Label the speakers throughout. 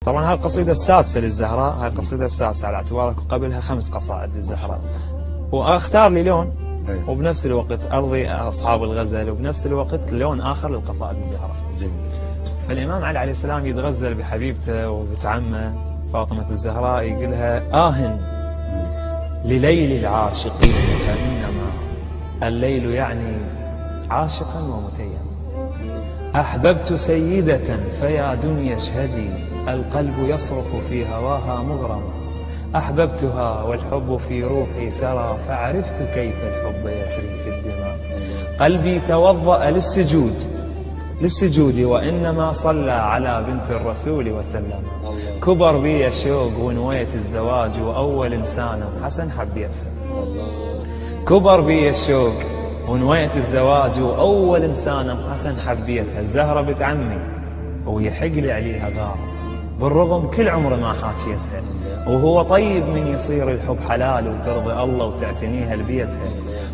Speaker 1: طبعا هاي القصيدة السادسة للزهراء، هاي القصيدة السادسة على اعتبارك قبلها 5 قصائد للزهراء. واختار لي لون وبنفس الوقت ارضي اصحاب الغزل وبنفس الوقت لون اخر للقصائد الزهراء. فالامام علي عليه السلام يتغزل بحبيبته وبنت عمه فاطمة الزهراء، يقولها: آه لليل العاشقين فإنما الليل يعني عاشقا ومتيما. أحببت سيدة فيا دنيا اشهدي، القلب يصرخ في هواها مغرما. أحببتها والحب في روحي سرى، فعرفت كيف الحب يسري في الدماء. قلبي توضأ للسجود وإنما صلى على بنت الرسول وسلم. كبر بي الشوق ونويت الزواج، وأول إنسان حسن حبيتها. كبر بي الشوق ونويت الزواج، وأول إنسان حسن حبيتها. الزهرة بنت عمي ويحق لي عليها غار، بالرغم كل عمر ما حاكيتها. وهو طيب من يصير الحب حلال، وترضي الله وتعتنيها لبيتها.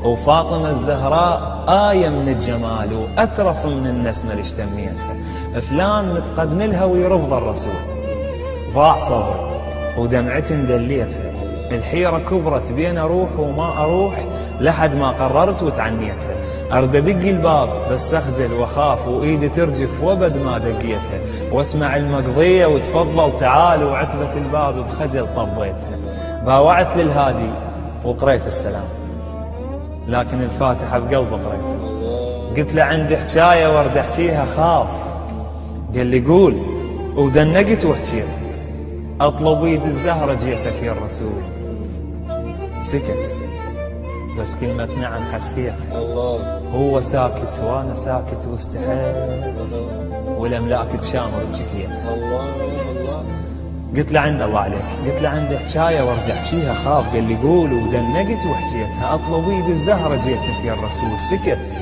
Speaker 1: وفاطمة الزهراء آية من الجمال، وأترف من النسمة اللي اشتميتها. فلان متقدم لها ويرفض الرسول، ضاع صبر ودمعتي مدليتها. الحيرة كبرت بين أروح وما أروح، لحد ما قررت وتعنيتها. أرد أدق الباب بس أخجل وأخاف، وإيدي ترجف وبد ما دقيتها. واسمع المقضية وتفضل تعال، وعتبة الباب بخجل طبيتها. باوعت للهادي وقريت السلام، لكن الفاتحة بقلب قريتها. قلت له عندي حكاية وارد احكيها خاف، قال لي قول، ودنقت وحكيتها. اطلب ايد الزهرة جيتك يا الرسول. سكت بس كلمة نعم حسيتها. هو ساكت وانا ساكت واستحيت، والاملاك تشامر بشكليتها. قلت له عند الله عليك، قلت له عندي حكايه وارد احكيها خاف، قال لي قول، ودنقت وحكيتها. اطلب ايد الزهره جيتك يا الرسول. سكت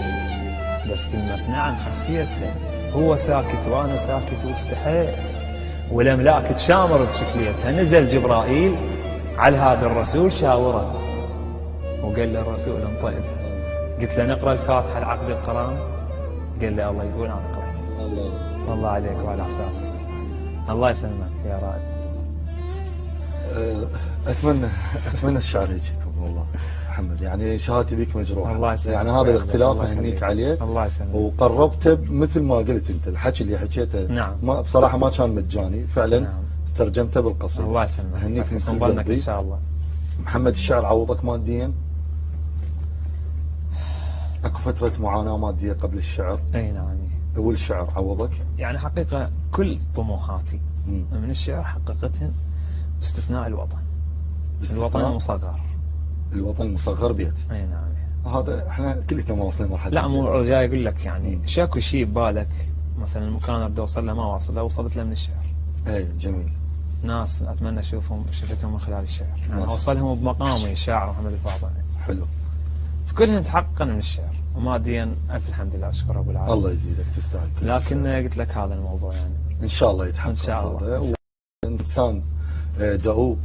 Speaker 1: بس كلمه نعم حسيتها. هو ساكت وانا ساكت واستحيت، والاملاك تشامر بشكليتها. نزل جبرائيل على هذا الرسول شاوره، وقال له الرسول انطيتها. قلت له نقرا الفاتحه لعقد القران، قال لي الله يقول انا قريتها. الله عليك وعلى احساسك. الله يسلمك يا رائد.
Speaker 2: اتمنى الشعر يجيكم والله محمد، يعني شهادتي بك مجروحه.
Speaker 1: الله يسلمك.
Speaker 2: يعني هذا الاختلاف اهنيك عليه.
Speaker 1: الله يسلمك.
Speaker 2: وقربته مثل ما قلت انت، الحكي اللي حكيته
Speaker 1: نعم.
Speaker 2: ما بصراحه ما كان مجاني فعلا.
Speaker 1: نعم.
Speaker 2: ترجمته بالقصيده.
Speaker 1: الله يسلمك.
Speaker 2: اهنيك من كل
Speaker 1: قلبي
Speaker 2: قلبي
Speaker 1: ان شاء الله.
Speaker 2: محمد، الشعر عوضك ماديا؟ اكو فتره معاناه ماديه قبل الشعر؟
Speaker 1: اي نعم.
Speaker 2: والشعر عوضك؟
Speaker 1: يعني حقيقه كل طموحاتي من الشعر حققتهن باستثناء الوطن. الوطن المصغر.
Speaker 2: الوطن المصغر بيت.
Speaker 1: اي نعم.
Speaker 2: هذا احنا كلنا ما وصلنا مرحله.
Speaker 1: لا مو جاي اقول لك يعني شاكو شيء ببالك مثلا المكان اللي بدي اوصل له ما واصل له، وصلت له من الشعر.
Speaker 2: اي جميل.
Speaker 1: ناس اتمنى شفتهم من خلال الشعر، يعني اوصلهم بمقامي الشاعر محمد الفاطمي.
Speaker 2: حلو.
Speaker 1: فكلهن تحققن من الشعر، وماديا الف الحمد لله اشكر رب العالمين.
Speaker 2: الله يزيدك تستاهل.
Speaker 1: لكن قلت لك هذا الموضوع يعني
Speaker 2: ان شاء الله يتحقق.
Speaker 1: ان شاء الله.
Speaker 2: هذا انسان دؤوب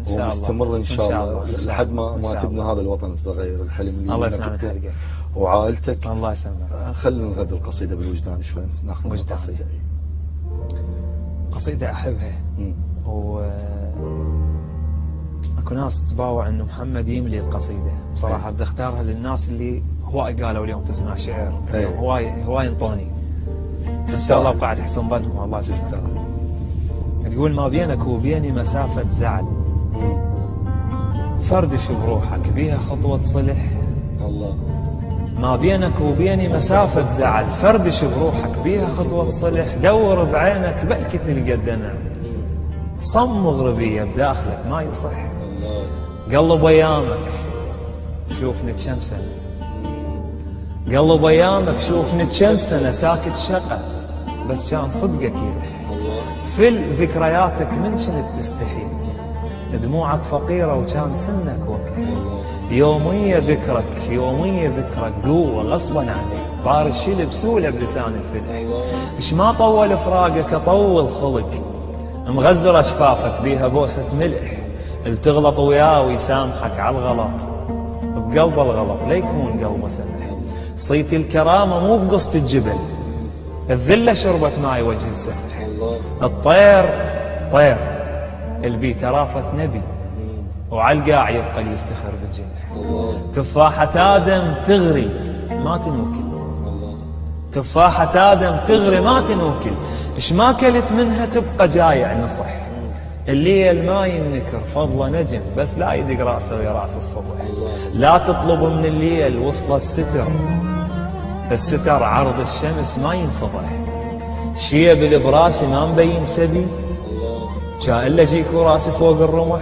Speaker 2: ومستمر ان شاء الله لحد ما تبنى هذا الوطن الصغير الحلم اللي
Speaker 1: الله يسلمك حقك
Speaker 2: وعائلتك.
Speaker 1: الله يسلمك.
Speaker 2: خلينا نغذي القصيده بالوجدان شوي، ناخذ القصيده.
Speaker 1: قصيده احبها. اكو ناس تباوع انه محمد يملي القصيده، بصراحه بدي اختارها للناس اللي هواي قالوا اليوم تسمع شعر، هواي انطوني. ان شاء الله بقعد حسن ظنهم. الله يسلمك. تقول ما بينك وبيني مسافه زعل، فردش بروحك بيها خطوه صلح.
Speaker 2: الله.
Speaker 1: ما بينك وبيني مسافه زعل، فردش بروحك بيها خطوه صلح. دور بعينك بلكي تلقى الدمع، صم مغربيه بداخلك ما يصح. قلب ايامك شوفني بكم سنه، قلب ايامك شوفني بكم سنه ساكت شقه، بس كان صدقك يلح. فل ذكرياتك من كنت تستحي، دموعك فقيره وكان سنك وكح. يوميه ذكرك قوه غصبا عليك، طار الشيل بسوله بلسان الفلح. اش ما طول فراقك اطول خلق، مغزره شفافك بيها بوسه ملح. التغلط وياه ويسامحك على الغلط، بقلب الغلط ليكون قلبه سمح. صيت الكرامه مو بقصة الجبل، الذله شربت ماي وجه السفح. الطير طير البي ترافت نبي، وعلى القاع يبقى اللي يفتخر بالجنح. تفاحة آدم تغري ما تنوكل، تفاحة آدم تغري ما تنوكل، اش ما كلت منها تبقى جايع نصح. الليل ما ينكر فضله نجم، بس لا يدق راسه ويا راس الصبح. لا تطلب من الليل وسط الستر، الستر عرض الشمس ما ينفضح. شيب البراسي ما مبين سبي، جاء الا جيك وراسي فوق الرمح.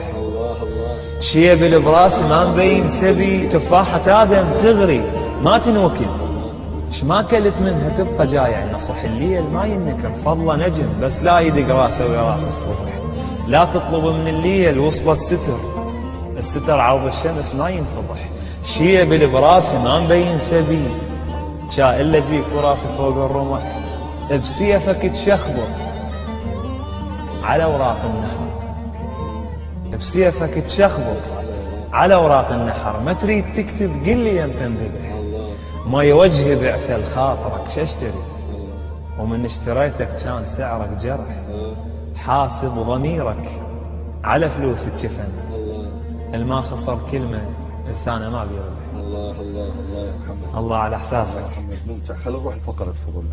Speaker 1: شيب البراسي ما مبين سبي، تفاحة آدم تغري ما تنوكل، اش ما كلت منها تبقى جايع نصح. الليل ما ينكر فضله نجم، بس لا يدق راسه ويا راس الصبح. لا تطلب من الليل وسط الستر، الستر عرض الشمس ما ينفضح. شيب البراسي ما مبين سبي، جاء الا جيك وراسي فوق الرمح. بسيفك تشخبط على اوراق النحر، بسيفك تشخبط على اوراق النحر. ما تريد تكتب قل لي يم تنذبح، ما يوجه بعت الخاطرك شاشتري، ومن اشتريتك كان سعرك جرح. حاسب ضميرك على فلوس الجفن، الما خسر كلمة لسانه ما بيربح.
Speaker 2: الله الله الله يا محمد،
Speaker 1: الله على احساسك.
Speaker 2: ممتع. خلينا نروح لفقرة فضول.